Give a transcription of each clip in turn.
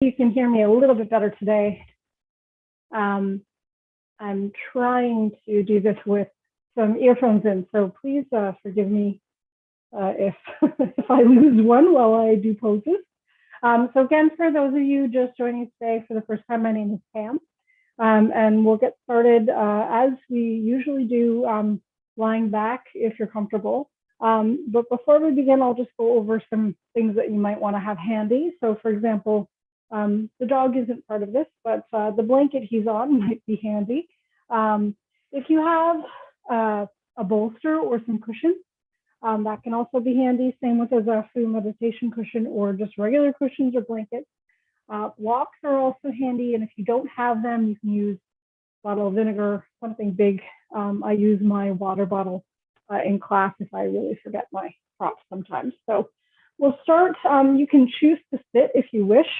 you can hear me a little bit better today. I'm trying to do this with some earphones in, so please forgive me if if I lose one while I do poses. So again, for those of you just joining us today for the first time, my name is Pam, and we'll get started as we usually do, lying back if you're comfortable. But before we begin, I'll just go over some things that you might want to have handy. So for example, the dog isn't part of this, but the blanket he's on might be handy. If you have a bolster or some cushions, that can also be handy. Same with a full meditation cushion or just regular cushions or blankets. Walks are also handy, and if you don't have them, you can use a bottle of vinegar, something big. I use my water bottle in class if I really forget my props sometimes. So we'll start. You can choose to sit if you wish,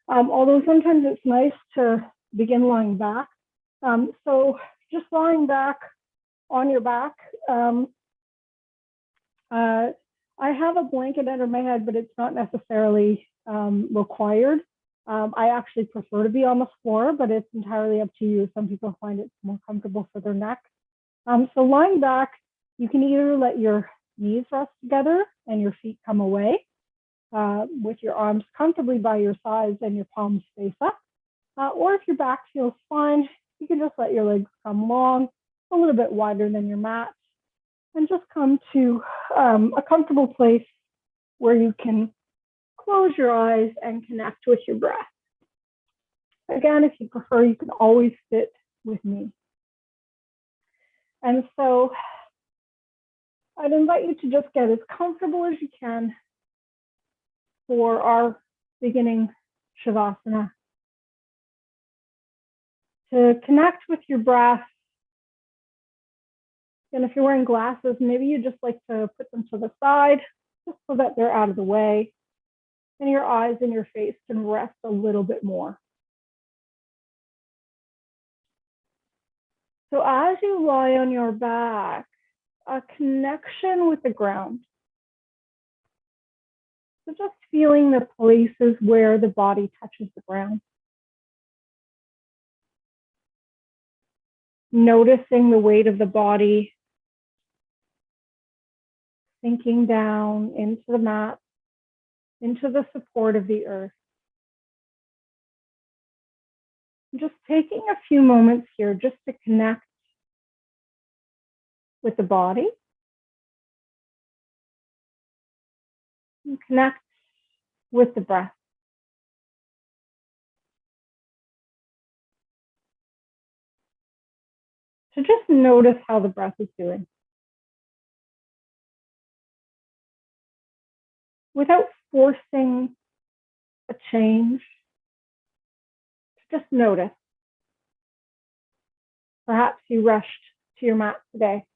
although sometimes it's nice to begin lying back. So just lying back on your back. I have a blanket under my head, but it's not necessarily required. I actually prefer to be on the floor, but it's entirely up to you. Some people find it more comfortable for their neck. So lying back, you can either let your knees rest together and your feet come away with your arms comfortably by your sides and your palms face up. Or if your back feels fine, you can just let your legs come long, a little bit wider than your mat, and just come to a comfortable place where you can close your eyes and connect with your breath. Again, if you prefer, you can always sit with me. And so I'd invite you to just get as comfortable as you can for our beginning Shavasana. To connect with your breath. And if you're wearing glasses, maybe you just like to put them to the side, just so that they're out of the way. And your eyes and your face can rest a little bit more. So as you lie on your back, a connection with the ground. So just feeling the places where the body touches the ground. Noticing the weight of the body sinking down into the mat, into the support of the earth. Just taking a few moments here just to connect with the body and connect with the breath. So just notice how the breath is doing. Without forcing a change, just notice. Perhaps you rushed to your mat today.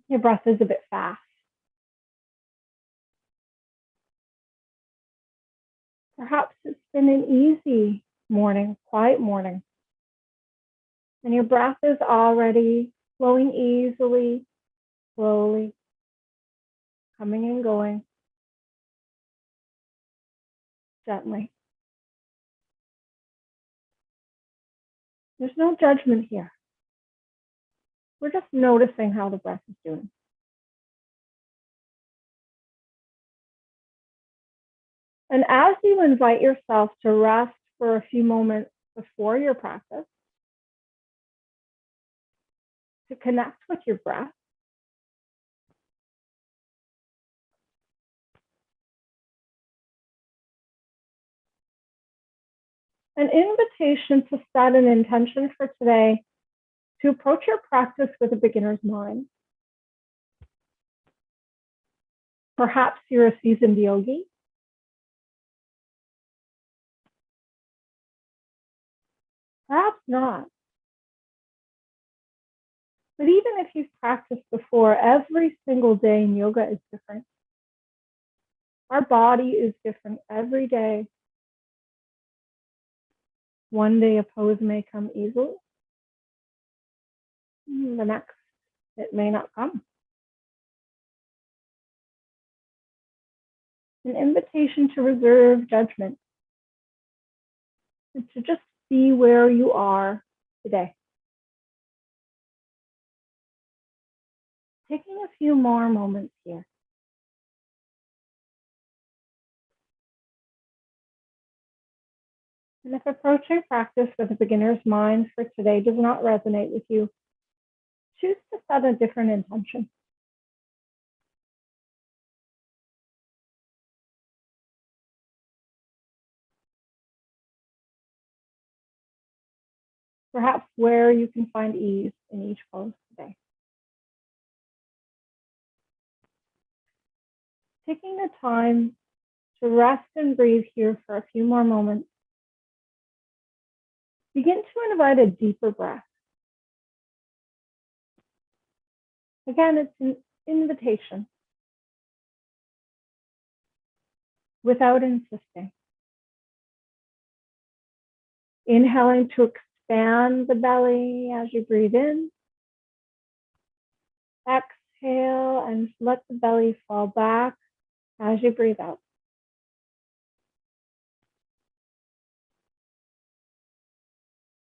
Your breath is a bit fast. Perhaps it's been an easy morning, quiet morning. And your breath is already flowing easily, slowly, coming and going, gently. There's no judgment here. We're just noticing how the breath is doing. And as you invite yourself to rest for a few moments before your practice, to connect with your breath, an invitation to set an intention for today to approach your practice with a beginner's mind. Perhaps you're a seasoned yogi. Perhaps not. But even if you've practiced before, every single day in yoga is different. Our body is different every day. One day a pose may come easily. The next, it may not come. An invitation to reserve judgment and to just see where you are today. Taking a few more moments here. And if approaching practice with a beginner's mind for today does not resonate with you, choose to set a different intention. Perhaps where you can find ease in each pose today. Taking the time to rest and breathe here for a few more moments, begin to invite a deeper breath. Again, it's an invitation without insisting. Inhaling to expand the belly as you breathe in. Exhale and let the belly fall back as you breathe out.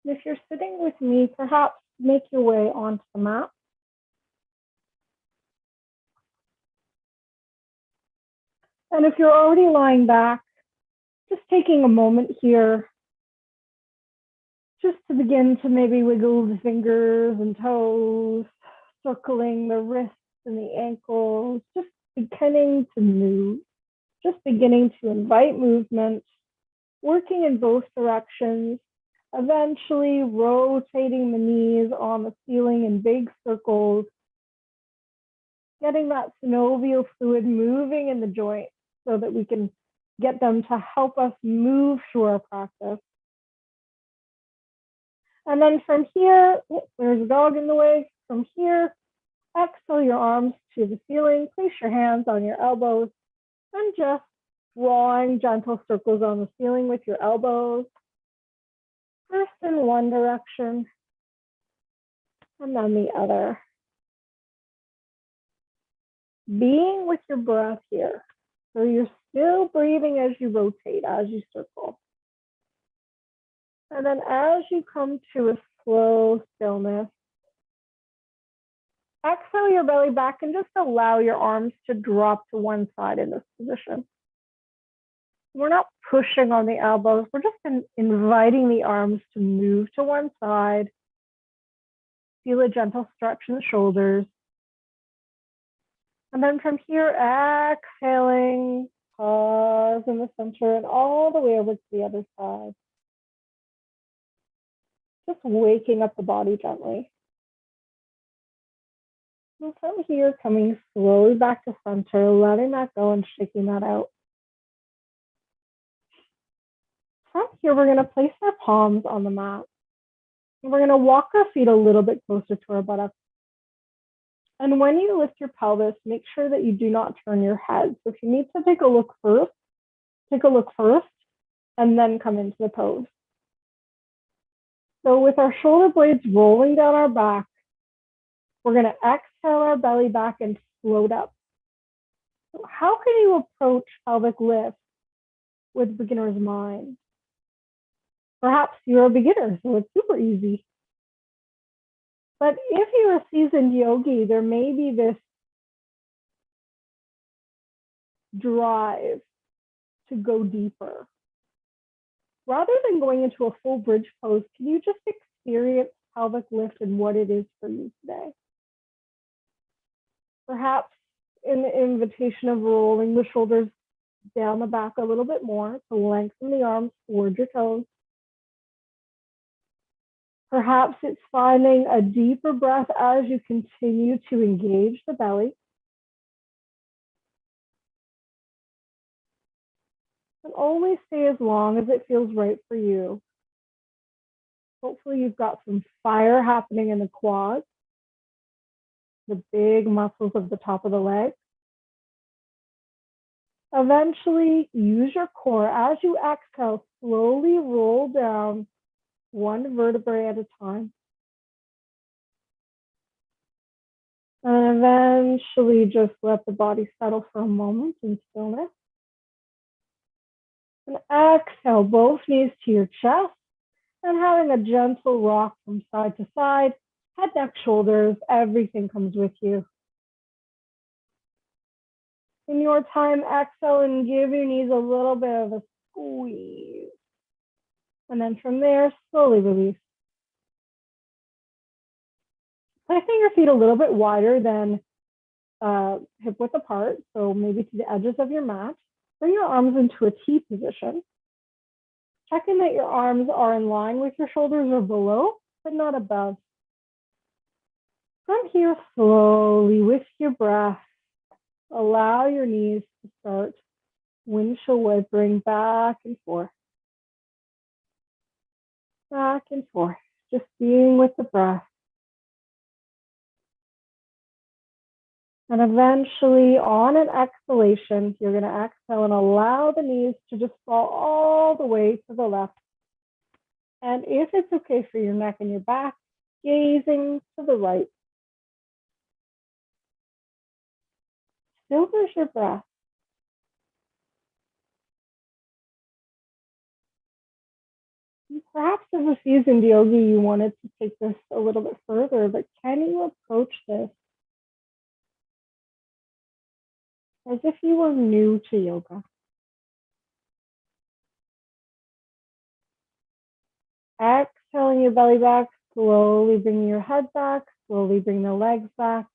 And if you're sitting with me, perhaps make your way onto the mat. And if you're already lying back, just taking a moment here just to begin to maybe wiggle the fingers and toes, circling the wrists and the ankles, just beginning to move, just beginning to invite movement, working in both directions, eventually rotating the knees on the ceiling in big circles, getting that synovial fluid moving in the joints so that we can get them to help us move through our practice. And then from here, there's a dog in the way. From here, exhale your arms to the ceiling, place your hands on your elbows, and just drawing gentle circles on the ceiling with your elbows. First in one direction, and then the other. Being with your breath here. So you're still breathing as you rotate, as you circle. And then as you come to a slow stillness, exhale your belly back and just allow your arms to drop to one side in this position. We're not pushing on the elbows. We're just inviting the arms to move to one side. Feel a gentle stretch in the shoulders. And then from here, exhaling, pause in the center and all the way over to the other side. Just waking up the body gently. And from here, coming slowly back to center, letting that go and shaking that out. From here, we're going to place our palms on the mat. And we're going to walk our feet a little bit closer to our buttocks. And when you lift your pelvis, make sure that you do not turn your head. So if you need to take a look first, and then come into the pose. So with our shoulder blades rolling down our back, we're going to exhale our belly back and float up. So how can you approach pelvic lift with beginner's mind? Perhaps you're a beginner, so it's super easy. But if you're a seasoned yogi, there may be this drive to go deeper. Rather than going into a full bridge pose, can you just experience pelvic lift and what it is for you today? Perhaps in the invitation of rolling the shoulders down the back a little bit more to lengthen the arms towards your toes. Perhaps it's finding a deeper breath as you continue to engage the belly. And only stay as long as it feels right for you. Hopefully you've got some fire happening in the quads, the big muscles of the top of the leg. Eventually, use your core. As you exhale, slowly roll down one vertebrae at a time. And eventually just let the body settle for a moment in stillness. And exhale, both knees to your chest and having a gentle rock from side to side, head, neck, shoulders, everything comes with you. In your time, exhale and give your knees a little bit of a squeeze. And then from there, slowly release. Placing your feet a little bit wider than hip width apart, so maybe to the edges of your mat. Bring your arms into a T position. Checking that your arms are in line with your shoulders or below, but not above. From here, slowly with your breath, allow your knees to start windshield wipering back and forth. Back and forth, just being with the breath. And eventually, on an exhalation, you're going to exhale and allow the knees to just fall all the way to the left. And if it's okay for your neck and your back, gazing to the right. Still there's your breath. Perhaps as a seasoned yogi, you wanted to take this a little bit further, but can you approach this as if you were new to yoga? Exhaling your belly back, slowly bring your head back, slowly bring the legs back.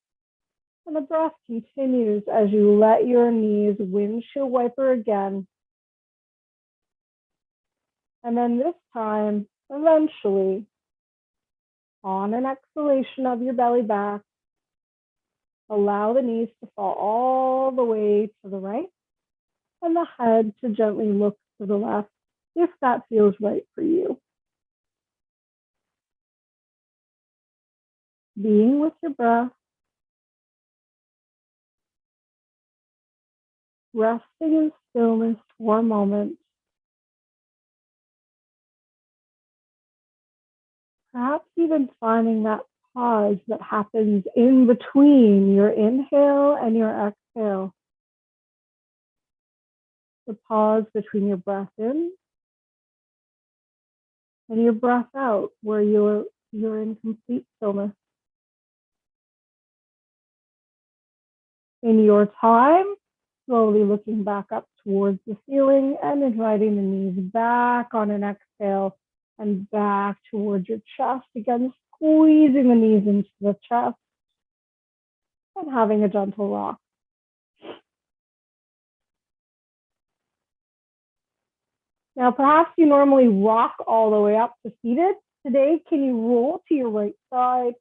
And the breath continues as you let your knees windshield wiper again. And then this time, eventually, on an exhalation of your belly back, allow the knees to fall all the way to the right and the head to gently look to the left if that feels right for you. Being with your breath, resting in stillness for a moment. Perhaps even finding that pause that happens in between your inhale and your exhale. The pause between your breath in and your breath out, where you're in complete stillness. In your time, slowly looking back up towards the ceiling and inviting the knees back on an exhale and back towards your chest. Again, squeezing the knees into the chest and having a gentle rock. Now, perhaps you normally rock all the way up to seated. Today, can you roll to your right side,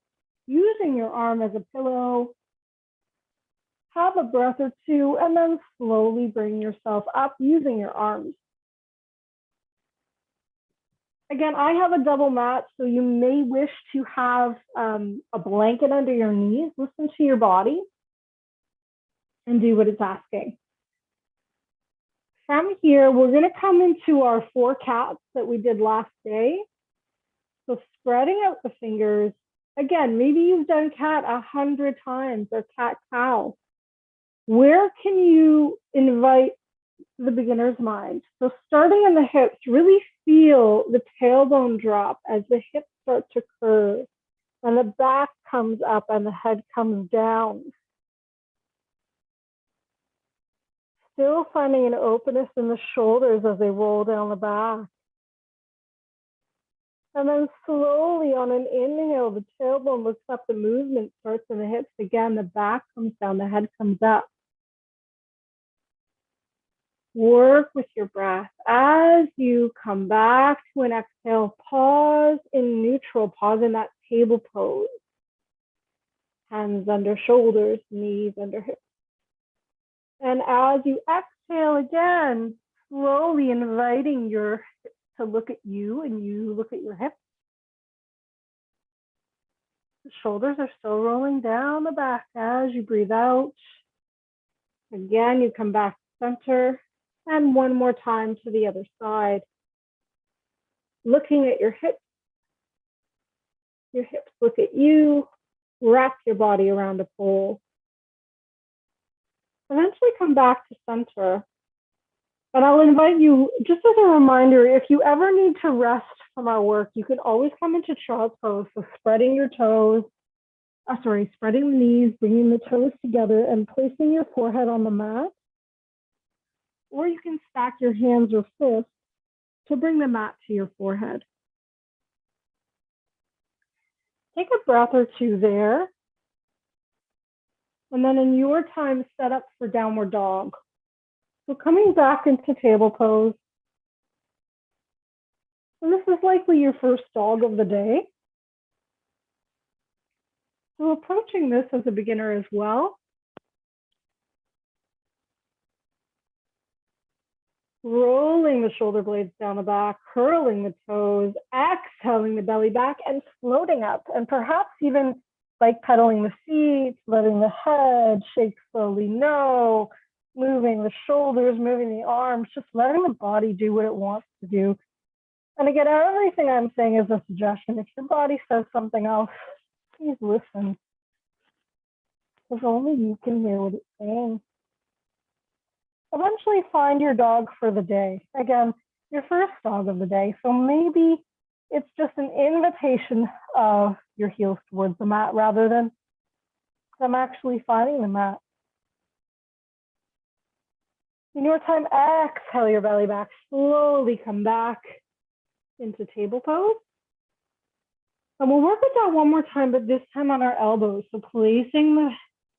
using your arm as a pillow? Have a breath or two, and then slowly bring yourself up using your arms. Again, I have a double mat, so you may wish to have a blanket under your knees. Listen to your body and do what it's asking. From here, we're going to come into our 4 cats that we did last day. So spreading out the fingers. Again, maybe you've done cat 100 times or cat cow. Where can you invite the beginner's mind? So starting in the hips, really feel the tailbone drop as the hips start to curve and the back comes up and the head comes down. Still finding an openness in the shoulders as they roll down the back. And then slowly on an inhale, the tailbone looks up, the movement starts in the hips again, the back comes down, the head comes up. Work with your breath. As you come back to an exhale, pause in neutral, pause in that table pose. Hands under shoulders, knees under hips. And as you exhale again, slowly inviting your hips to look at you and you look at your hips. The shoulders are still rolling down the back as you breathe out. Again, you come back to center. And one more time to the other side. Looking at your hips look at you. Wrap your body around a pole. Eventually come back to center. And I'll invite you, just as a reminder, if you ever need to rest from our work, you can always come into child's pose. So spreading your toes, spreading the knees, bringing the toes together and placing your forehead on the mat. Or you can stack your hands or fists to bring the mat to your forehead. Take a breath or two there. And then in your time, set up for downward dog. So coming back into table pose. And this is likely your first dog of the day. So approaching this as a beginner as well. Rolling the shoulder blades down the back, curling the toes, exhaling the belly back and floating up. And perhaps even like pedaling the feet, letting the head shake slowly, no, moving the shoulders, moving the arms, just letting the body do what it wants to do. And again, everything I'm saying is a suggestion. If your body says something else, please listen. Because only you can hear what it's saying. Eventually find your dog for the day. Again, your first dog of the day. So maybe it's just an invitation of your heels towards the mat rather than them actually finding the mat. In your time, exhale your belly back. Slowly come back into table pose. And we'll work with that one more time, but this time on our elbows. So placing the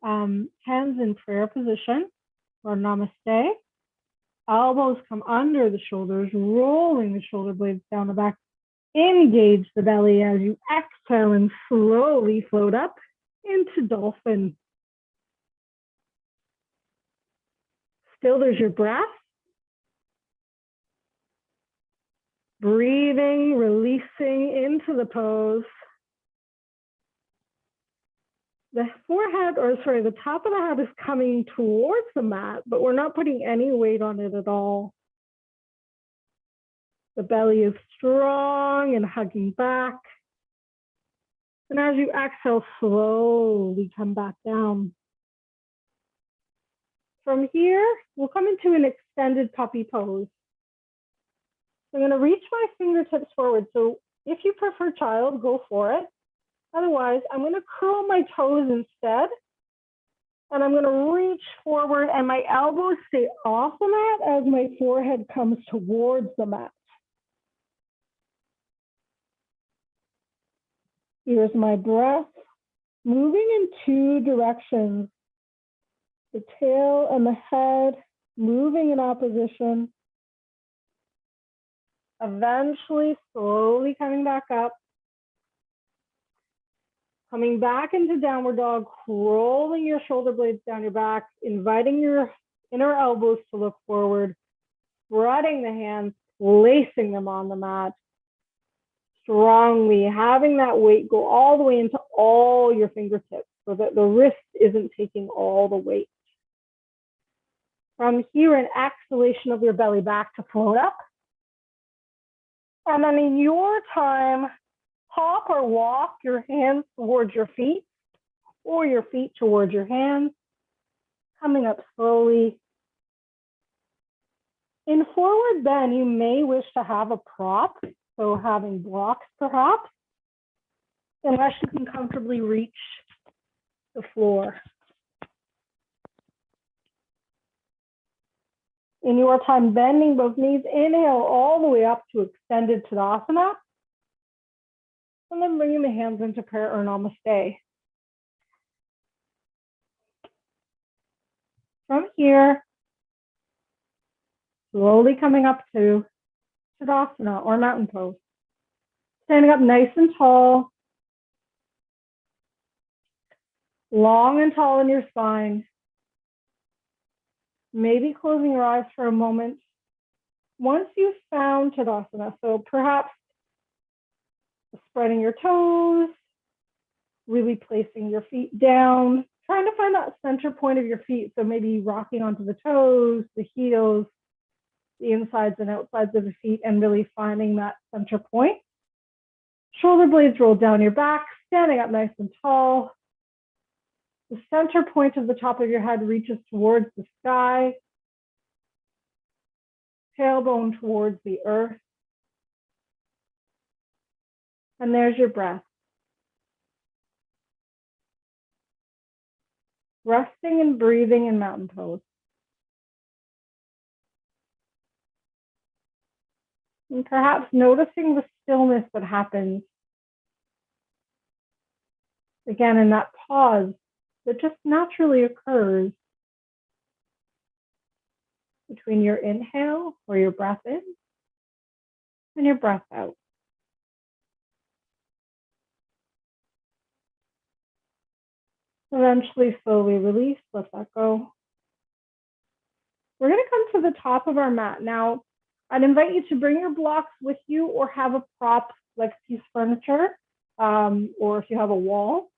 hands in prayer position or namaste. Elbows come under the shoulders, rolling the shoulder blades down the back. Engage the belly as you exhale and slowly float up into dolphin. Still, there's your breath. Breathing, releasing into the pose. The top of the head is coming towards the mat, but we're not putting any weight on it at all. The belly is strong and hugging back. And as you exhale, slowly come back down. From here, we'll come into an extended puppy pose. I'm going to reach my fingertips forward. So if you prefer child, go for it. Otherwise, I'm going to curl my toes instead. And I'm going to reach forward and my elbows stay off the mat as my forehead comes towards the mat. Here's my breath, moving in two directions. The tail and the head moving in opposition. Eventually, slowly coming back up. Coming back into downward dog, rolling your shoulder blades down your back, inviting your inner elbows to look forward, spreading the hands, placing them on the mat. Strongly having that weight go all the way into all your fingertips so that the wrist isn't taking all the weight. From here, an exhalation of your belly back to float up. And then in your time, hop or walk your hands towards your feet or your feet towards your hands, coming up slowly. In forward bend, you may wish to have a prop, so having blocks perhaps, unless you can comfortably reach the floor. In your time, bending both knees, inhale all the way up to extended Tadasana. And then bringing the hands into prayer or namaste. From here, slowly coming up to Tadasana or mountain pose. Standing up nice and tall. Long and tall in your spine. Maybe closing your eyes for a moment. Once you've found Tadasana, so perhaps spreading your toes, really placing your feet down, trying to find that center point of your feet. So maybe rocking onto the toes, the heels, the insides and outsides of the feet, and really finding that center point. Shoulder blades roll down your back, standing up nice and tall. The center point of the top of your head reaches towards the sky. tailbone towards the earth. And there's your breath. Resting and breathing in mountain pose. And perhaps noticing the stillness that happens. Again, in that pause that just naturally occurs between your inhale or your breath in and your breath out. Eventually, slowly release, let that go. We're going to come to the top of our mat. Now, I'd invite you to bring your blocks with you or have a prop like a piece of furniture, or if you have a wall,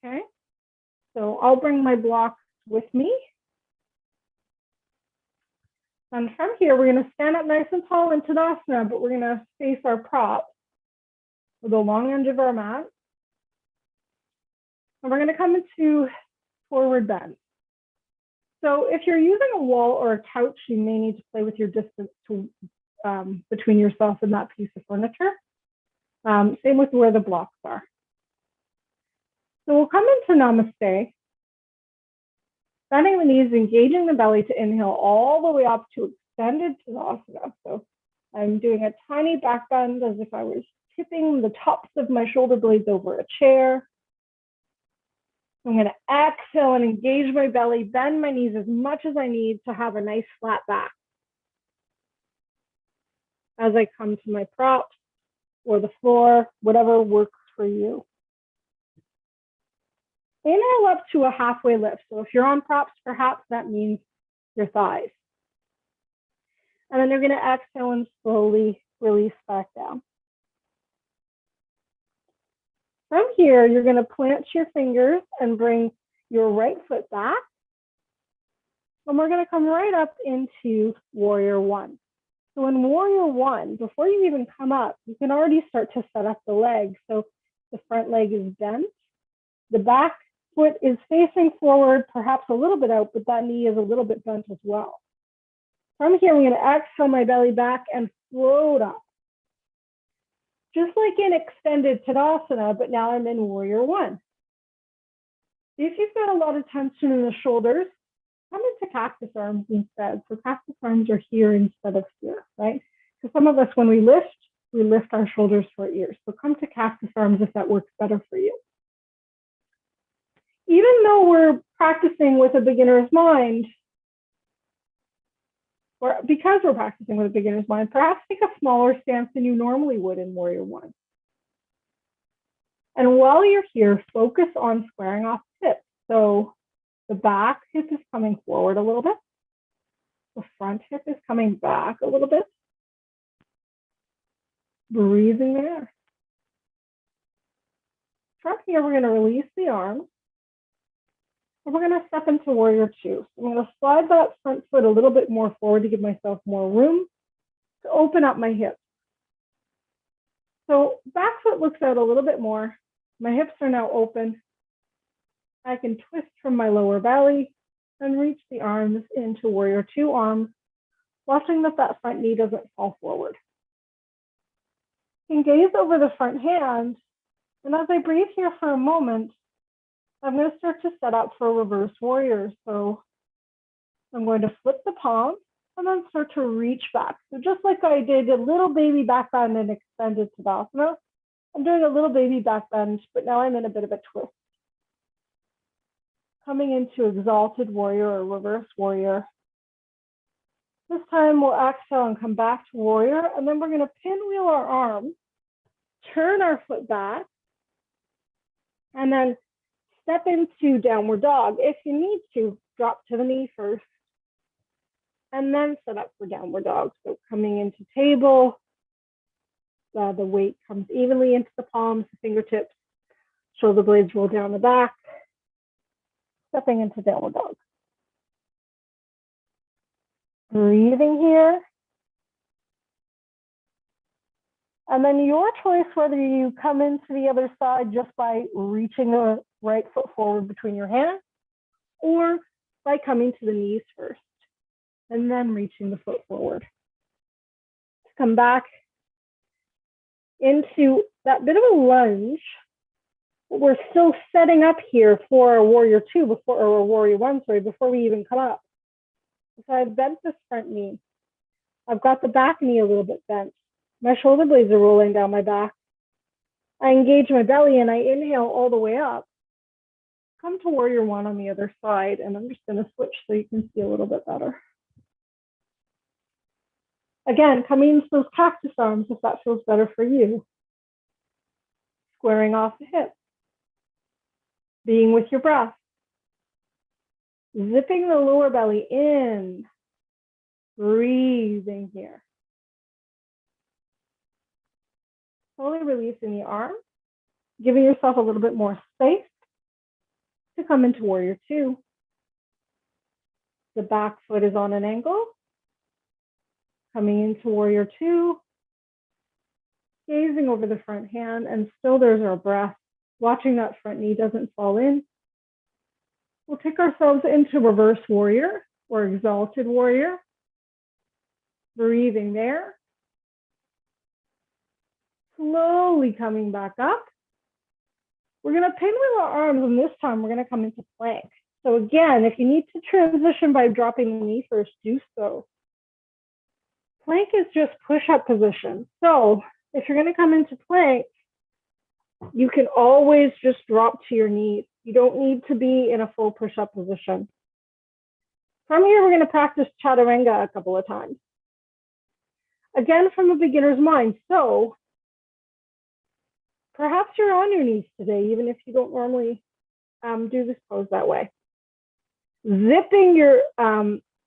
okay? So I'll bring my blocks with me. And from here, we're going to stand up nice and tall in Tadasana, but we're going to face our prop with the long edge of our mat. And we're going to come into forward bend. So if you're using a wall or a couch, you may need to play with your distance to, between yourself and that piece of furniture. Same with where the blocks are. So we'll come into Namaste. Bending the knees, engaging the belly to inhale all the way up to extended Tadasana. So I'm doing a tiny back bend as if I was tipping the tops of my shoulder blades over a chair. I'm going to exhale and engage my belly, bend my knees as much as I need to have a nice flat back. As I come to my props or the floor, whatever works for you. Inhale up to a halfway lift. So if you're on props, perhaps that means your thighs. And then you're going to exhale and slowly release back down. From here, you're going to plant your fingers and bring your right foot back. And we're going to come right up into Warrior One. So in Warrior One, before you even come up, you can already start to set up the legs. So the front leg is bent. The back foot is facing forward, perhaps a little bit out, but that knee is a little bit bent as well. From here, I'm going to exhale my belly back and float up. Just like in extended Tadasana, but now I'm in Warrior One. If you've got a lot of tension in the shoulders, come into cactus arms instead. So cactus arms are here instead of here, right? So some of us, when we lift our shoulders to our ears. So come to cactus arms if that works better for you. Even though we're practicing with a beginner's mind, or because we're practicing with a beginner's mind, perhaps take a smaller stance than you normally would in Warrior One. And while you're here, focus on squaring off hips. So the back hip is coming forward a little bit. The front hip is coming back a little bit. Breathing there. From here, we're going to release the arms. And we're going to step into Warrior Two. So I'm going to slide that front foot a little bit more forward to give myself more room to open up my hips. So back foot looks out a little bit more. My hips are now open. I can twist from my lower belly and reach the arms into Warrior Two arms, watching that front knee doesn't fall forward. You can gaze over the front hand, and as I breathe here for a moment, I'm going to start to set up for reverse warrior. So I'm going to flip the palm and then start to reach back. So just like I did a little baby back bend and extended Tadasana, I'm doing a little baby back bend, but now I'm in a bit of a twist. Coming into exalted warrior or reverse warrior. This time we'll exhale and come back to warrior, and then we're going to pinwheel our arms, turn our foot back, and then step into downward dog. If you need to, drop to the knee first, and then set up for downward dog. So coming into table, the weight comes evenly into the palms, the fingertips, shoulder blades roll down the back, stepping into downward dog. Breathing here. And then your choice whether you come into the other side just by reaching the right foot forward between your hands, or by coming to the knees first and then reaching the foot forward. come back into that bit of a lunge. We're still setting up here for a warrior two before, or a warrior one, sorry, before we even come up. So I've bent this front knee. I've got the back knee a little bit bent. My shoulder blades are rolling down my back. I engage my belly and I inhale all the way up. Come to warrior one on the other side, and I'm just going to switch so you can see a little bit better. Again, coming into those cactus arms if that feels better for you. Squaring off the hips. Being with your breath. Zipping the lower belly in. Breathing here. Slowly releasing the arm. Giving yourself a little bit more space to come into warrior two. The back foot is on an angle. Coming into warrior two. Gazing over the front hand, and still there's our breath. Watching that front knee doesn't fall in. We'll take ourselves into reverse warrior or exalted warrior. Breathing there. Slowly coming back up. We're going to pinwheel our arms, and this time we're going to come into plank. So again, if you need to transition by dropping the knee first, do so. Plank is just push-up position. So if you're going to come into plank, you can always just drop to your knees. You don't need to be in a full push-up position. From here, we're going to practice Chaturanga a couple of times. Again, from a beginner's mind. So perhaps you're on your knees today, even if you don't normally do this pose that way. Zipping your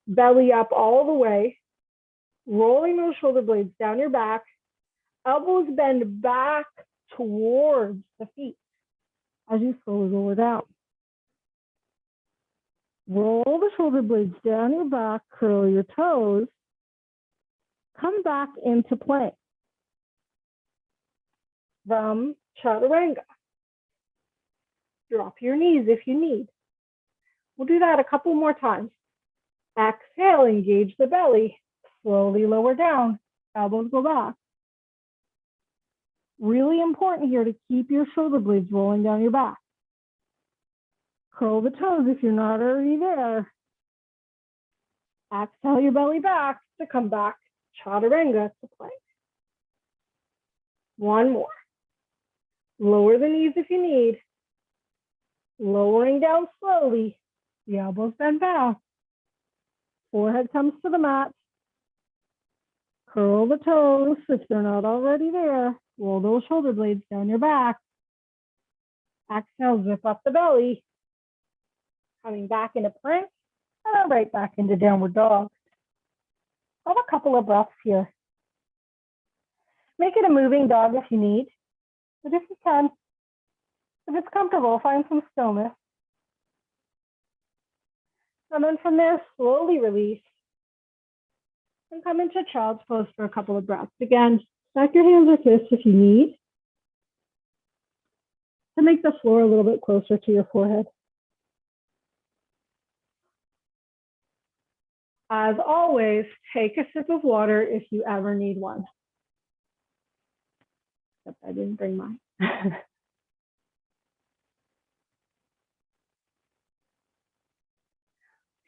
belly up all the way, rolling those shoulder blades down your back, elbows bend back towards the feet as you slowly lower down. Roll the shoulder blades down your back, curl your toes, come back into plank from Chaturanga. Drop your knees if you need. We'll do that a couple more times. Exhale, engage the belly, slowly lower down, elbows go back. Really important here to keep your shoulder blades rolling down your back. Curl the toes if you're not already there. Exhale your belly back to come back, Chaturanga to plank. One more. Lower the knees if you need. Lowering down slowly. The elbows bend back. Forehead comes to the mat. Curl the toes if they're not already there. Roll those shoulder blades down your back. Exhale, zip up the belly. Coming back into plank, and then right back into downward dog. Have a couple of breaths here. Make it a moving dog if you need, but if you can, if it's comfortable, find some stillness. And then from there, slowly release and come into child's pose for a couple of breaths. Again, stack your hands or fists if you need to make the floor a little bit closer to your forehead. As always, take a sip of water if you ever need one. Except I didn't bring mine.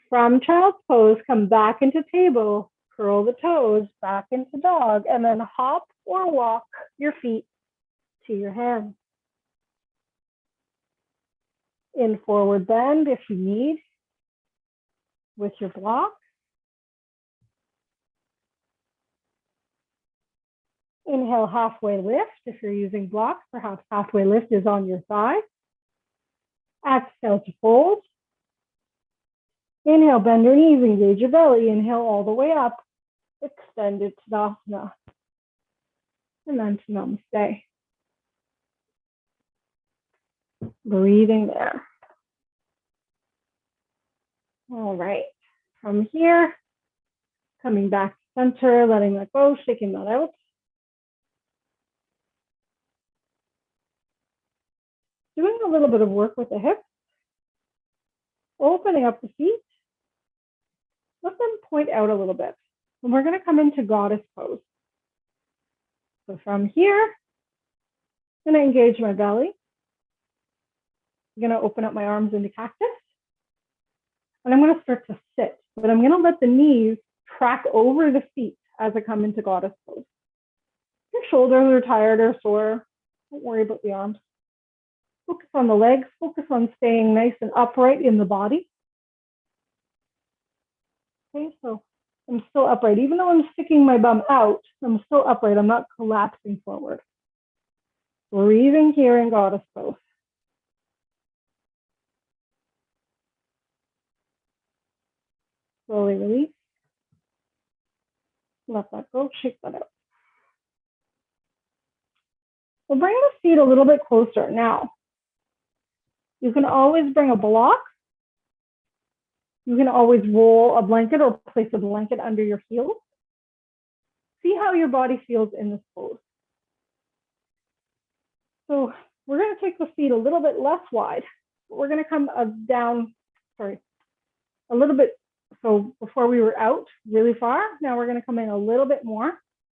From child's pose, come back into table, curl the toes, back into dog, and then hop or walk your feet to your hands. In forward bend if you need, with your block. Inhale, halfway lift. If you're using blocks, perhaps halfway lift is on your thigh. Exhale to fold. Inhale, bend your knees, engage your belly. Inhale all the way up. Extended Tadasana. And then to Namaste. Breathing there. All right. From here, coming back to center, letting that go, shaking that out. Doing a little bit of work with the hips. Opening up the feet. Let them point out a little bit. And we're going to come into goddess pose. So from here, I'm going to engage my belly. I'm going to open up my arms into cactus. And I'm going to start to sit, but I'm going to let the knees track over the feet as I come into goddess pose. If your shoulders are tired or sore, don't worry about the arms. Focus on the legs, focus on staying nice and upright in the body. Okay, so I'm still upright. Even though I'm sticking my bum out, I'm still upright. I'm not collapsing forward. Breathing here in goddess pose. Slowly release. Let that go, shake that out. We'll bring the feet a little bit closer. Now, you can always bring a block. You can always roll a blanket or place a blanket under your heels. See how your body feels in this pose. So we're going to take the feet a little bit less wide. We're going to come down, a little bit. So before we were out really far, now we're going to come in a little bit more.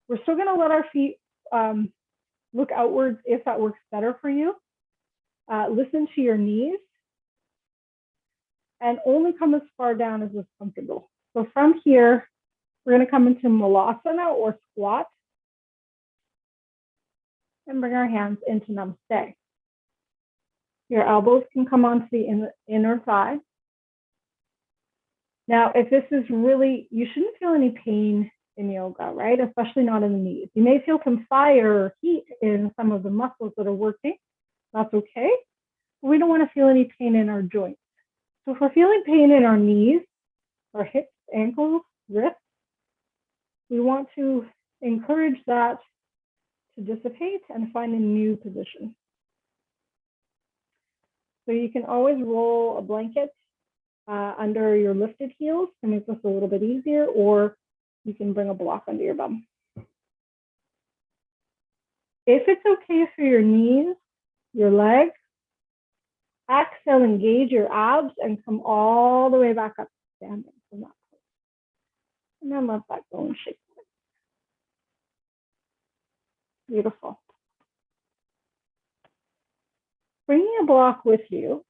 We're still going to let our feet look outwards if that works better for you. Listen to your knees and only come as far down as is comfortable. So from here, we're going to come into Malasana or squat and bring our hands into Namaste. Your elbows can come onto the inner thigh. Now, if this is really, you shouldn't feel any pain in yoga, right? Especially not in the knees. You may feel some fire or heat in some of the muscles that are working. That's okay. But we don't want to feel any pain in our joints. So if we're feeling pain in our knees, our hips, ankles, wrists, we want to encourage that to dissipate and find a new position. So you can always roll a blanket under your lifted heels to make this a little bit easier, or you can bring a block under your bum. If it's okay for your knees, your legs, exhale, engage your abs and come all the way back up standing from that place. And then let that go and shake it. Beautiful. Bringing a block with you,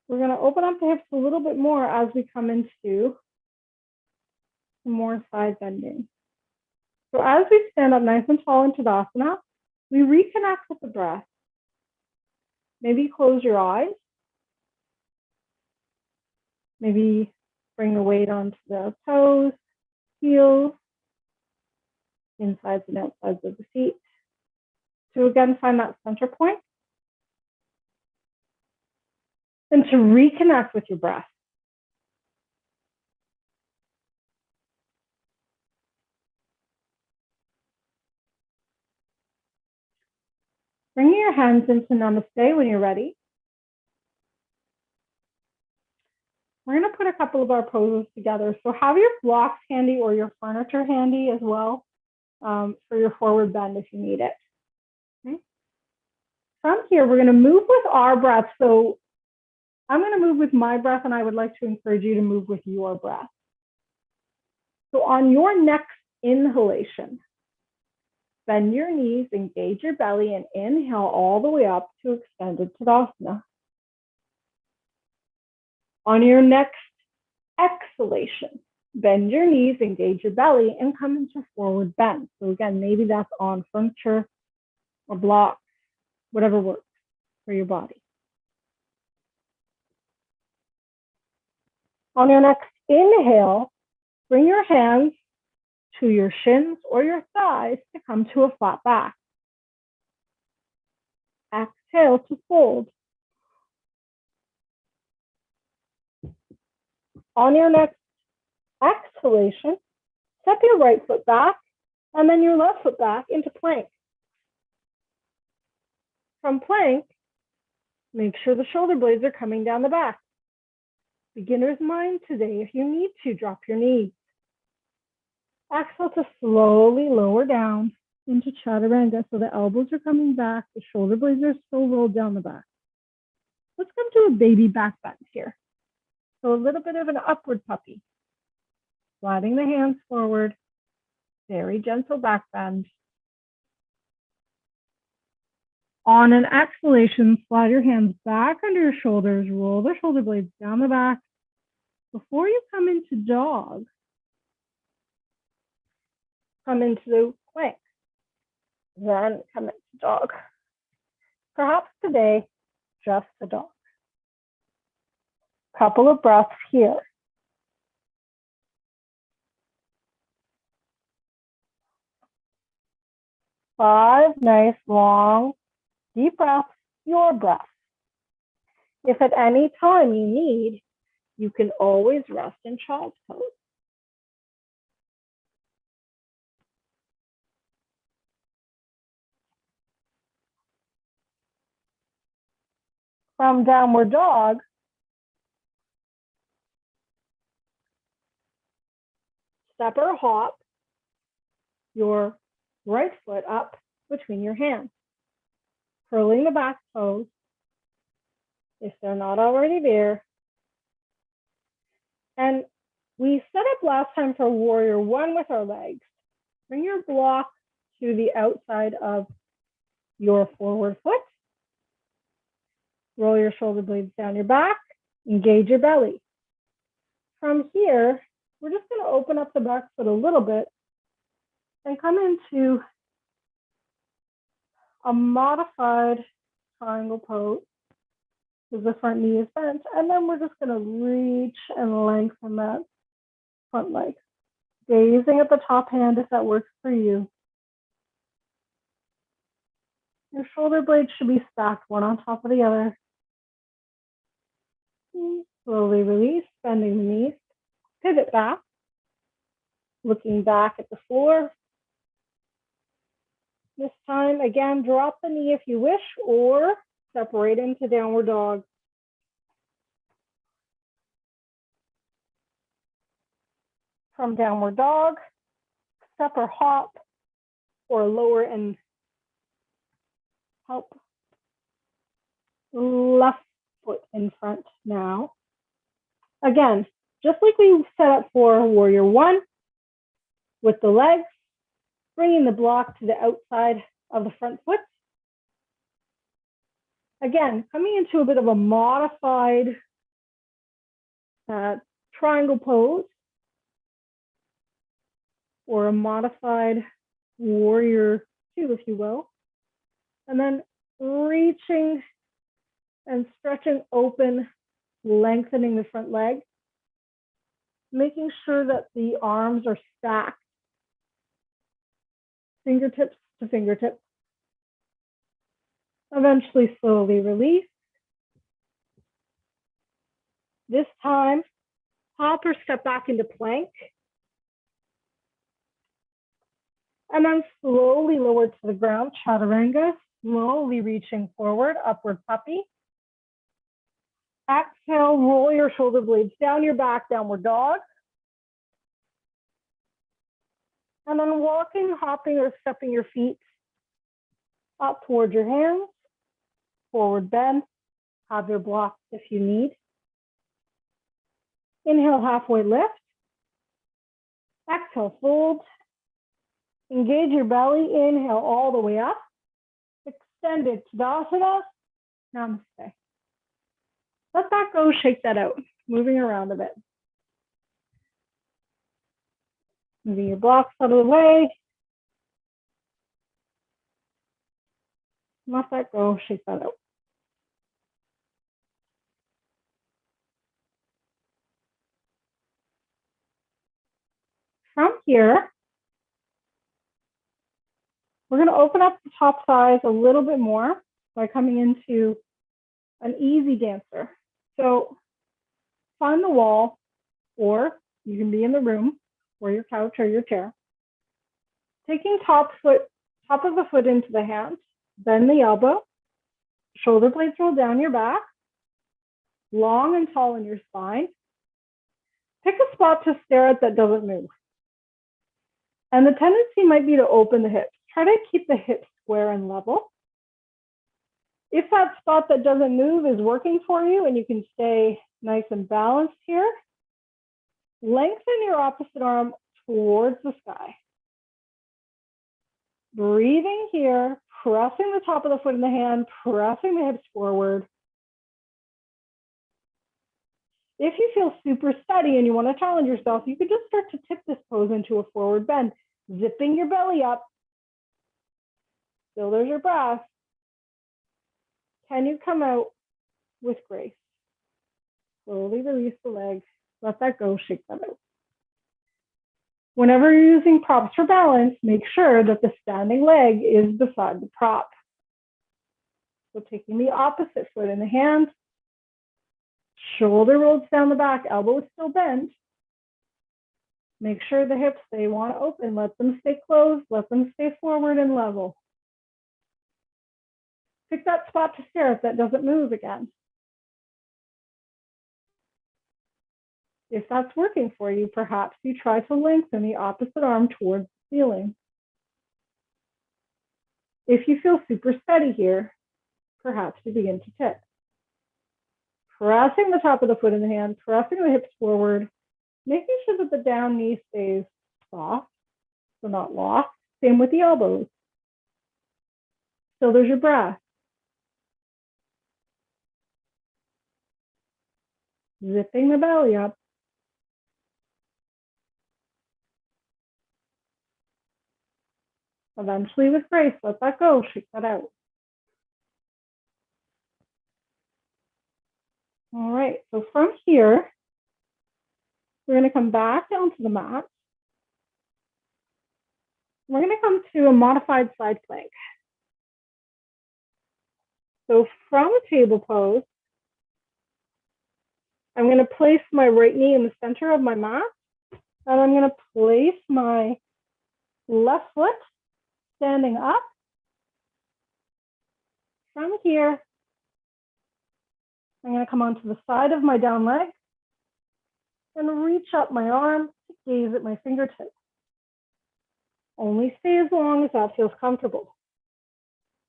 we're going to open up the hips a little bit more as we come into more side bending. So as we stand up nice and tall in Tadasana, we reconnect with the breath. Maybe close your eyes. Maybe bring the weight onto the toes, heels, insides and outsides of the feet. To again find that center point. And to reconnect with your breath. Bringing your hands into Namaste when you're ready. We're going to put a couple of our poses together. So have your blocks handy or your furniture handy as well for your forward bend if you need it. Okay. From here, we're going to move with our breath. So I'm going to move with my breath, and I would like to encourage you to move with your breath. So on your next inhalation, bend your knees, engage your belly, and inhale all the way up to extended Tadasana. On your next exhalation, bend your knees, engage your belly, and come into forward bend. So again, maybe that's on furniture or blocks, whatever works for your body. On your next inhale, bring your hands to your shins or your thighs to come to a flat back. Exhale to fold. On your next exhalation, step your right foot back and then your left foot back into plank. From plank, make sure the shoulder blades are coming down the back. Beginner's mind today. If you need to, drop your knees. Exhale to slowly lower down into Chaturanga so the elbows are coming back, the shoulder blades are still rolled down the back. Let's come to a baby back bend here. So a little bit of an upward puppy. Sliding the hands forward, Very gentle back bend. On an exhalation, slide your hands back under your shoulders, roll the shoulder blades down the back. Before you come into dog, come into the plank, then come into dog. Perhaps today, just the dog. Couple of breaths here. Five nice, long, deep breaths, your breath. If at any time you need, you can always rest in child's pose. From downward dog, step or hop your right foot up between your hands, curling the back toes if they're not already there. And we set up last time for warrior one with our legs. Bring your block to the outside of your forward foot. Roll your shoulder blades down your back, engage your belly. From here, we're just going to open up the back foot a little bit and come into a modified triangle pose because the front knee is bent. And then we're just going to reach and lengthen that front leg. Gazing at the top hand if that works for you. Your shoulder blades should be stacked one on top of the other. Slowly release, bending the knees. Pivot back, looking back at the floor. This time, again, drop the knee if you wish, or separate into downward dog. From downward dog, step or hop, or lower and help. Left foot in front now. Again, just like we set up for warrior one, with the legs, bringing the block to the outside of the front foot. Again, coming into a bit of a modified triangle pose, or a modified warrior two, if you will. And then reaching and stretching open, lengthening the front leg, making sure that the arms are stacked, fingertips to fingertips. Eventually slowly release. This time, hop or step back into plank. And then slowly lower to the ground, Chaturanga, slowly reaching forward, upward puppy. Exhale, roll your shoulder blades down your back, downward dog. And then walking, hopping, or stepping your feet up towards your hands, forward bend, have your block if you need. Inhale, halfway lift. Exhale, fold. Engage your belly, inhale all the way up. Extended Tadasana, namaste. Let that go, shake that out, moving around a bit. Moving your blocks out of the way. Let that go, shake that out. From here, we're going to open up the top thighs a little bit more by coming into an easy dancer. So find the wall, or you can be in the room, or your couch or your chair. Taking top of the foot into the hands, bend the elbow, shoulder blades roll down your back, long and tall in your spine. Pick a spot to stare at that doesn't move. And the tendency might be to open the hips. Try to keep the hips square and level. If that spot that doesn't move is working for you and you can stay nice and balanced here, lengthen your opposite arm towards the sky. Breathing here, pressing the top of the foot in the hand, pressing the hips forward. If you feel super steady and you want to challenge yourself, you could just start to tip this pose into a forward bend, zipping your belly up. Still there's your breath. Can you come out with grace? Slowly release the leg. Let that go, shake that out. Whenever you're using props for balance, make sure that the standing leg is beside the prop. So taking the opposite foot in the hand, shoulder rolls down the back, elbow is still bent. Make sure the hips, they want to open. Let them stay closed. Let them stay forward and level. Pick that spot to stare if that doesn't move again. If that's working for you, perhaps you try to lengthen the opposite arm towards the ceiling. If you feel super steady here, perhaps you begin to tip. Pressing the top of the foot in the hand, pressing the hips forward, making sure that the down knee stays soft, so not locked. Same with the elbows. So there's your breath. Zipping the belly up. Eventually with grace, let that go, shake that out. All right, so from here, we're going to come back down to the mat. We're going to come to a modified side plank. So from a table pose, I'm going to place my right knee in the center of my mat, and I'm going to place my left foot standing up. From here, I'm going to come onto the side of my down leg and reach up my arm to gaze at my fingertips. Only stay as long as that feels comfortable.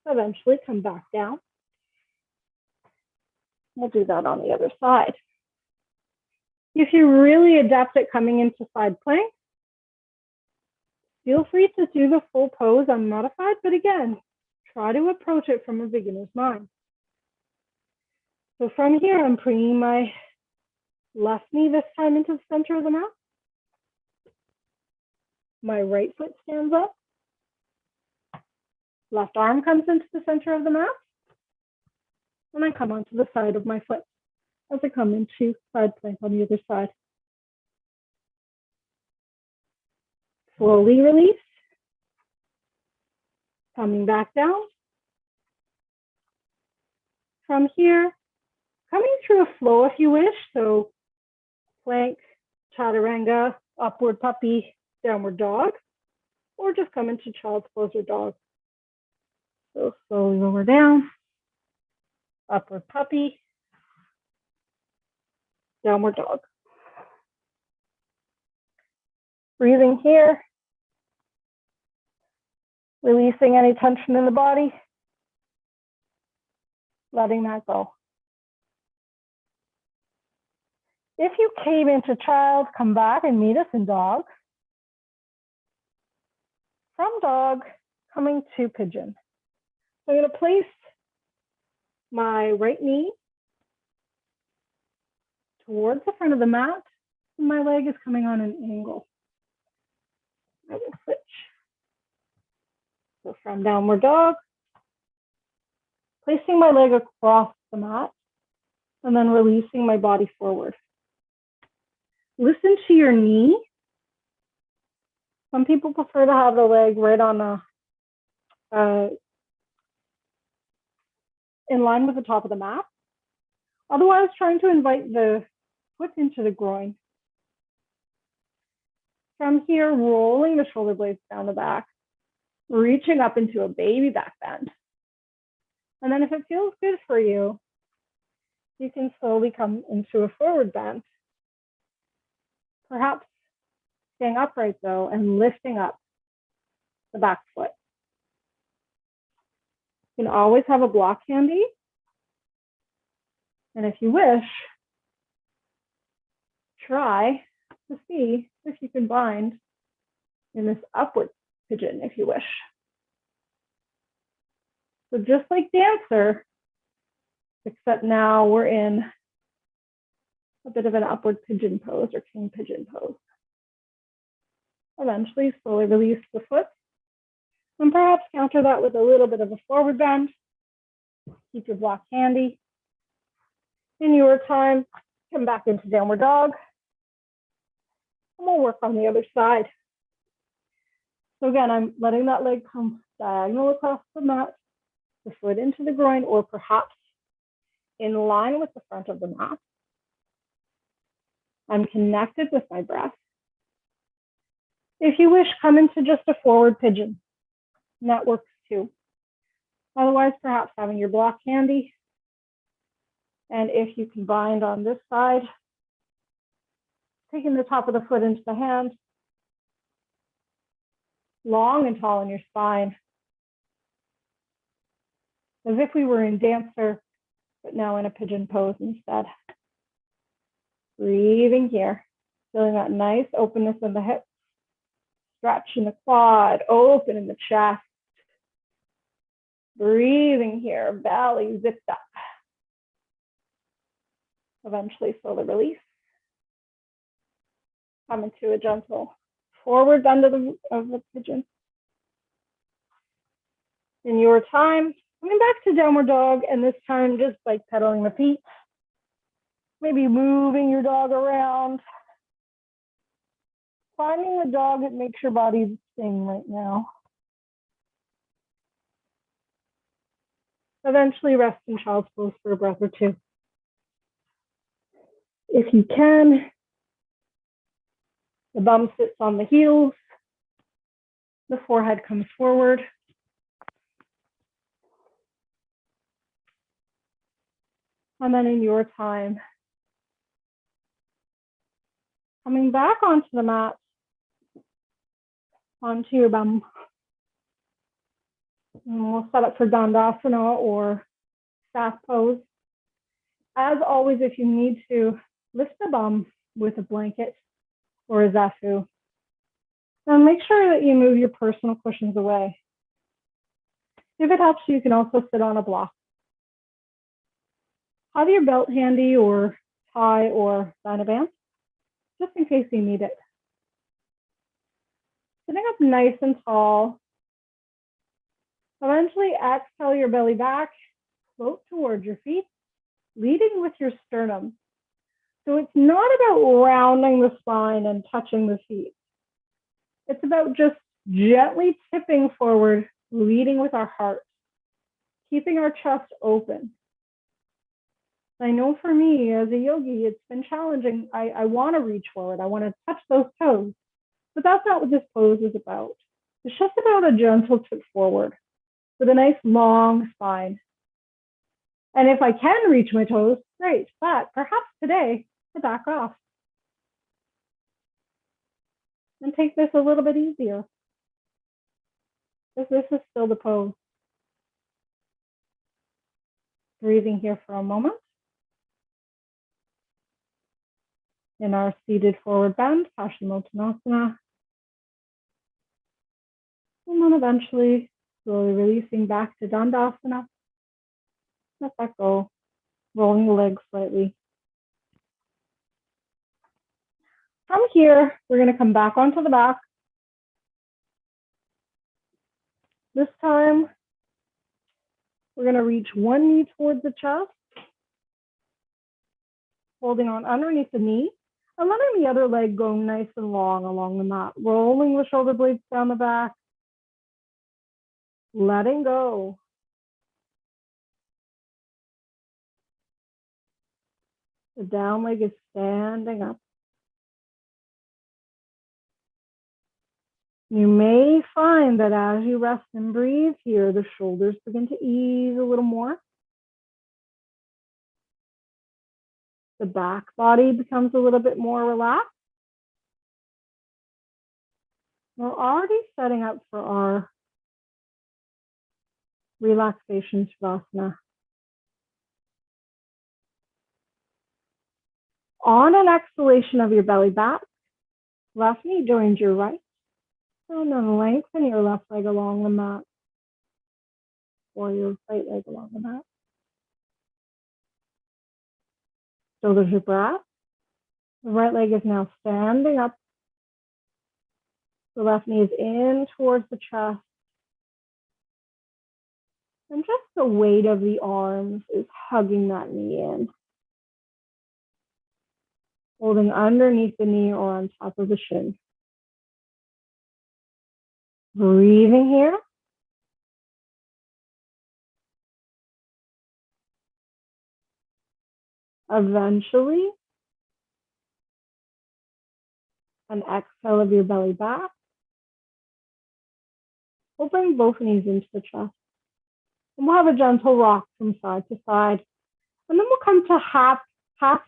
Eventually come back down. We'll do that on the other side. If you're really adept at coming into side plank, feel free to do the full pose unmodified, but again, try to approach it from a beginner's mind. So from here, I'm bringing my left knee this time into the center of the mat. My right foot stands up. Left arm comes into the center of the mat. And I come onto the side of my foot as I come into side plank on the other side. Slowly release. Coming back down. From here, coming through a flow if you wish. So plank, chaturanga, upward puppy, downward dog, or just come into child's pose or dog. So slowly lower down, upward puppy, downward dog. Breathing here, releasing any tension in the body, letting that go. If you came into child, come back and meet us in dog. From dog, coming to pigeon. So I'm going to place my right knee towards the front of the mat, and my leg is coming on an angle. I will switch. So from downward dog, placing my leg across the mat, and then releasing my body forward. Listen to your knee. Some people prefer to have the leg right on in line with the top of the mat. Otherwise, trying to invite the foot into the groin. From here, rolling the shoulder blades down the back, reaching up into a baby back bend. And then if it feels good for you, you can slowly come into a forward bend. Perhaps staying upright though and lifting up the back foot. You can always have a block handy. And if you wish, try to see if you can bind in this upward pigeon if you wish. So just like dancer, except now we're in a bit of an upward pigeon pose or king pigeon pose. Eventually, slowly release the foot and perhaps counter that with a little bit of a forward bend. Keep your block handy. In your time, come back into downward dog. And we'll work on the other side. So again, I'm letting that leg come diagonal across the mat, the foot into the groin, or perhaps in line with the front of the mat. I'm connected with my breath. If you wish, come into just a forward pigeon. And that works too. Otherwise, perhaps having your block handy. And if you can bind on this side, taking the top of the foot into the hand, long and tall in your spine, as if we were in dancer, but now in a pigeon pose instead. Breathing here, feeling that nice openness in the hips, stretch in the quad, open in the chest. Breathing here, belly zipped up. Eventually slowly release. Come into a gentle forward bend of the pigeon. In your time, coming back to downward dog, and this time just like pedaling the feet. Maybe moving your dog around. Finding the dog that makes your body sing right now. Eventually rest in child's pose for a breath or two. If you can, the bum sits on the heels, the forehead comes forward. And then in your time, coming back onto the mat, onto your bum. And we'll set up for Dandasana or staff pose. As always, if you need to, lift the bum with a blanket or a zafu. And make sure that you move your personal cushions away. If it helps, you can also sit on a block. Have your belt handy or tie or band, just in case you need it. Sitting up nice and tall. Eventually exhale your belly back, float towards your feet, leading with your sternum. So it's not about rounding the spine and touching the feet. It's about just gently tipping forward, leading with our heart, keeping our chest open. I know for me as a yogi, it's been challenging. I want to reach forward. I want to touch those toes, but that's not what this pose is about. It's just about a gentle tip forward with a nice long spine. And if I can reach my toes, great, but perhaps today I back off and take this a little bit easier. This is still the pose. Breathing here for a moment. In our seated forward bend, Paschimottanasana. And then eventually slowly releasing back to Dandasana. Let that go, rolling the legs slightly. From here, we're going to come back onto the back. This time, we're going to reach one knee towards the chest, holding on underneath the knee, and letting the other leg go nice and long along the mat, rolling the shoulder blades down the back, letting go. The down leg is standing up. You may find that as you rest and breathe here, the shoulders begin to ease a little more. The back body becomes a little bit more relaxed. We're already setting up for our relaxation Tadasana. On an exhalation of your belly back, left knee joins your right. And then lengthen your left leg along the mat. or your right leg along the mat. So there's your breath. The right leg is now standing up. The left knee is in towards the chest. And just the weight of the arms is hugging that knee in. Holding underneath the knee or on top of the shin. Breathing here. Eventually, an exhale of your belly back. We'll bring both knees into the chest. And we'll have a gentle rock from side to side. And then we'll come to half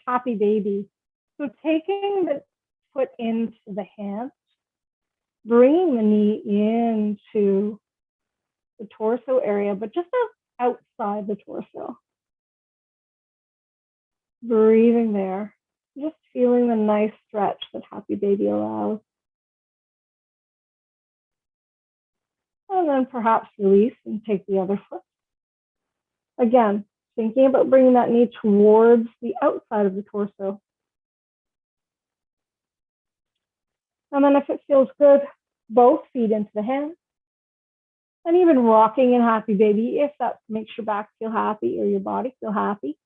happy baby. So taking the foot into the hand, bringing the knee into the torso area, but just outside the torso. Breathing there, just feeling the nice stretch that happy baby allows. And then perhaps release and take the other foot. Again, thinking about bringing that knee towards the outside of the torso. And then if it feels good, both feet into the hands. And even rocking in happy baby, if that makes your back feel happy or your body feel happy.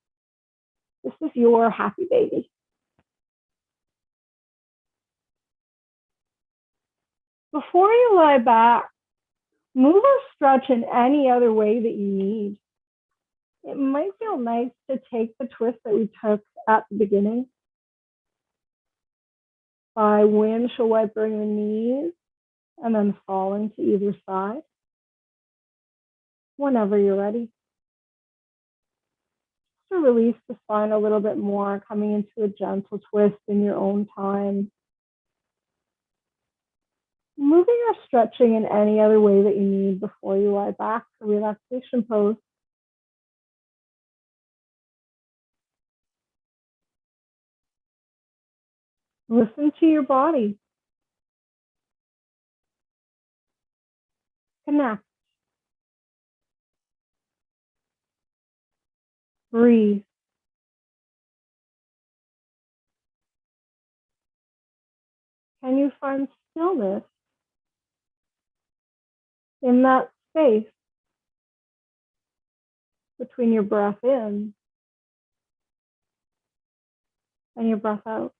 This is your happy baby. Before you lie back, move or stretch in any other way that you need. It might feel nice to take the twist that we took at the beginning by windshield wipering the knees and then falling to either side whenever you're ready. To release the spine a little bit more, coming into a gentle twist in your own time. Moving or stretching in any other way that you need before you lie back for relaxation pose. Listen to your body. Connect. Breathe. Can you find stillness in that space between your breath in and your breath out?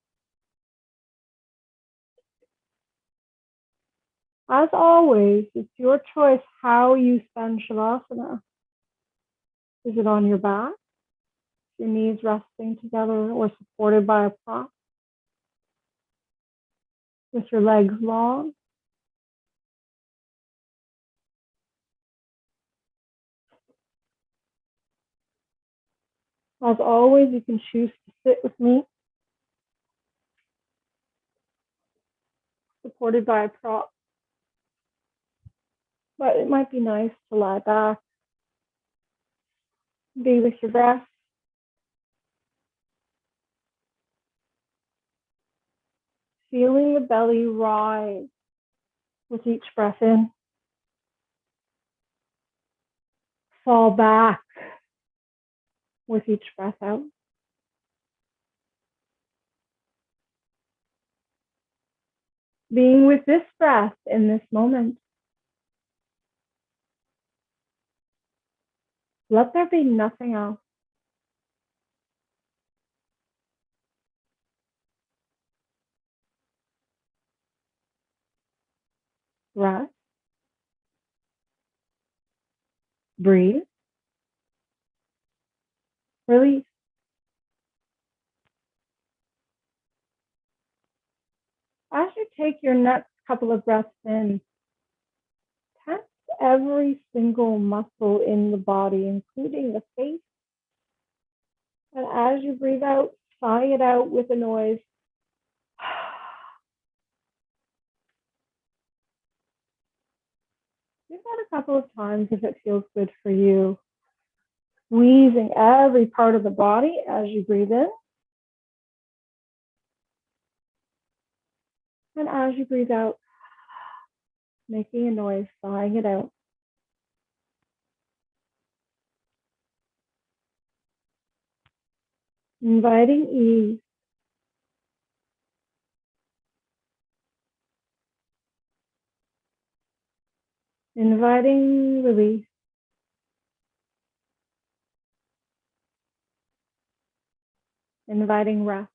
As always, it's your choice how you spend Shavasana. Is it on your back, your knees resting together or supported by a prop, with your legs long? As always, you can choose to sit with me, supported by a prop. But it might be nice to lie back, be with your breath. Feeling the belly rise with each breath in. Fall back with each breath out. Being with this breath in this moment. Let there be nothing else. Rest. Breathe. Release. As you take your next couple of breaths in, tense every single muscle in the body, including the face. And as you breathe out, sigh it out with a noise. Do that a couple of times if it feels good for you. Squeezing every part of the body as you breathe in. And as you breathe out, making a noise, sighing it out. inviting ease, inviting release, inviting rest.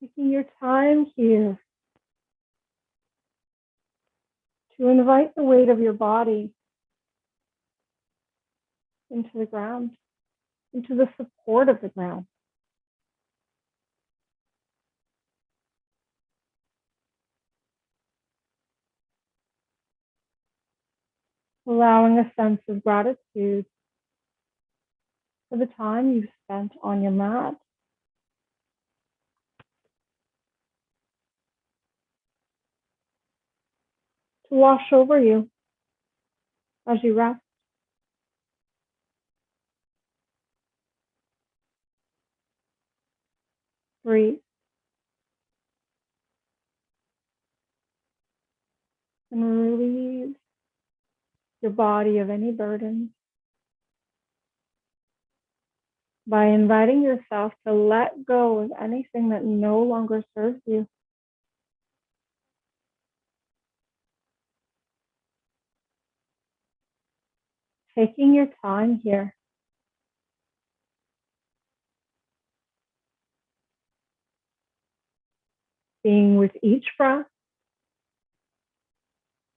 Taking your time here to invite the weight of your body into the ground, into the support of the ground. Allowing a sense of gratitude for the time you've spent on your mat. To wash over you as you rest. Breathe. And relieve your body of any burden by inviting yourself to let go of anything that no longer serves you. Taking your time here. Being with each breath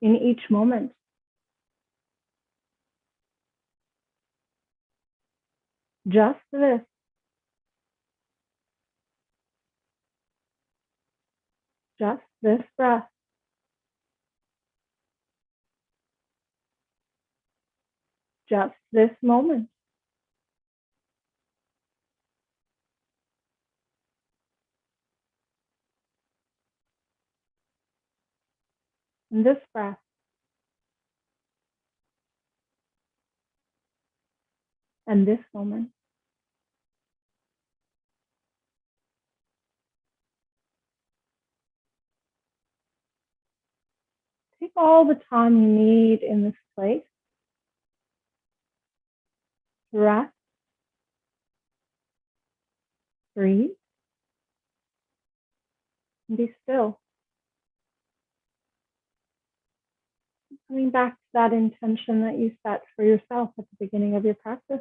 in each moment. Just this. Just this breath. Just this moment. And this breath. And this moment. Take all the time you need in this place. Rest. Breathe. And be still. Coming back to that intention that you set for yourself at the beginning of your practice.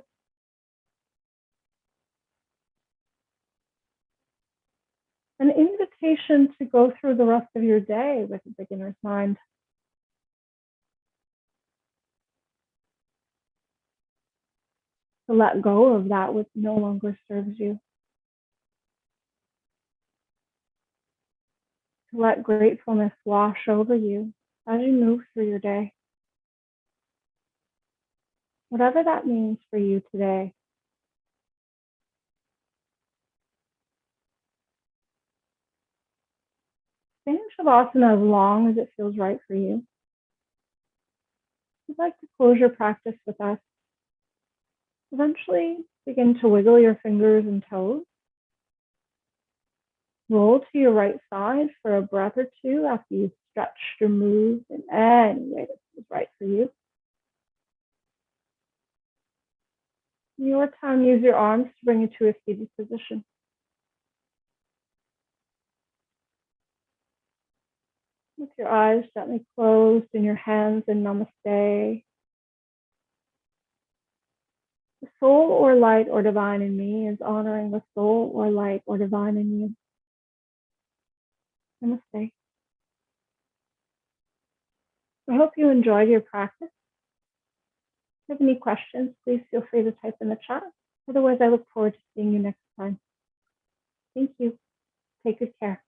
An invitation to go through the rest of your day with a beginner's mind. To let go of that which no longer serves you. To let gratefulness wash over you as you move through your day. Whatever that means for you today. Stay in Shavasana as long as it feels right for you. If you'd like to close your practice with us, eventually begin to wiggle your fingers and toes. Roll to your right side for a breath or two after you've stretched or moved in any way that feels right for you. In your time, use your arms to bring you to a seated position. With your eyes gently closed and your hands in Namaste. The soul or light or divine in me is honoring the soul or light or divine in you. Namaste. I hope you enjoyed your practice. If you have any questions, please feel free to type in the chat. Otherwise, I look forward to seeing you next time. Thank you. Take good care.